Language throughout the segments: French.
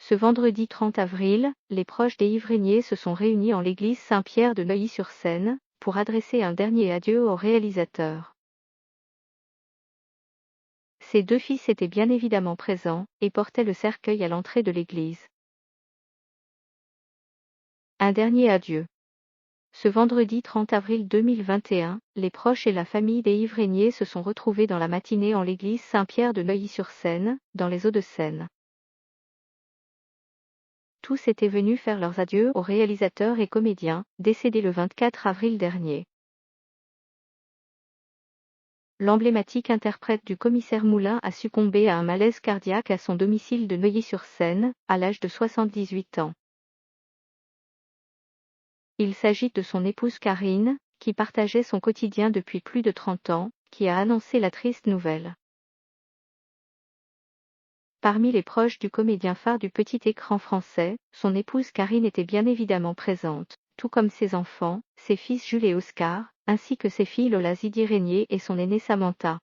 Ce vendredi 30 avril, les proches des Yves-Régnier se sont réunis en l'église Saint-Pierre de Neuilly-sur-Seine, pour adresser un dernier adieu au réalisateur. Ses deux fils étaient bien évidemment présents, et portaient le cercueil à l'entrée de l'église. Un dernier adieu. Ce vendredi 30 avril 2021, les proches et la famille des Yves-Régnier se sont retrouvés dans la matinée en l'église Saint-Pierre de Neuilly-sur-Seine, dans les Hauts-de-Seine. Tous étaient venus faire leurs adieux au réalisateur et comédien, décédé le 24 avril dernier. L'emblématique interprète du commissaire Moulin a succombé à un malaise cardiaque à son domicile de Neuilly-sur-Seine, à l'âge de 78 ans. Il s'agit de son épouse Karine, qui partageait son quotidien depuis plus de 30 ans, qui a annoncé la triste nouvelle. Parmi les proches du comédien phare du petit écran français, son épouse Karine était bien évidemment présente, tout comme ses enfants, ses fils Jules et Oscar, ainsi que ses filles Lola Zidi-Régnier et son aînée Samantha.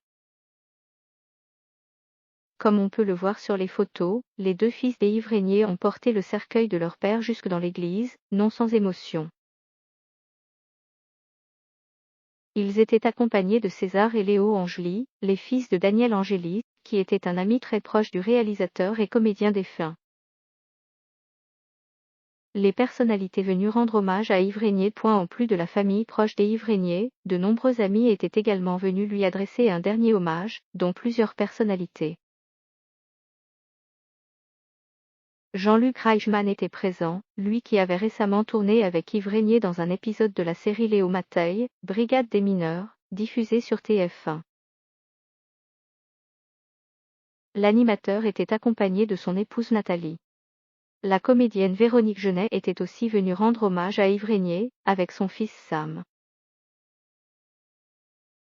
Comme on peut le voir sur les photos, les deux fils des Yves-Régnier ont porté le cercueil de leur père jusque dans l'église, non sans émotion. Ils étaient accompagnés de César et Léo Angeli, les fils de Daniel Angeli, qui était un ami très proche du réalisateur et comédien défunt. Les personnalités venues rendre hommage à Yves-Régnier. En plus de la famille proche des Yves-Régnier, de nombreux amis étaient également venus lui adresser un dernier hommage, dont plusieurs personnalités. Jean-Luc Reichmann était présent, lui qui avait récemment tourné avec Yves-Régnier dans un épisode de la série Léo Mattei, Brigade des mineurs, diffusée sur TF1. L'animateur était accompagné de son épouse Nathalie. La comédienne Véronique Genet était aussi venue rendre hommage à Yves-Régnier, avec son fils Sam.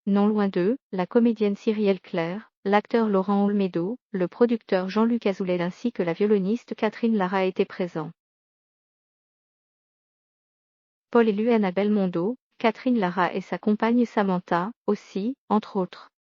Non loin d'eux, la comédienne Cyrielle Claire, l'acteur Laurent Olmedo, le producteur Jean-Luc Azoulay ainsi que la violoniste Catherine Lara étaient présents. Paul élu Annabelle Mondo, Catherine Lara et sa compagne Samantha, aussi, entre autres.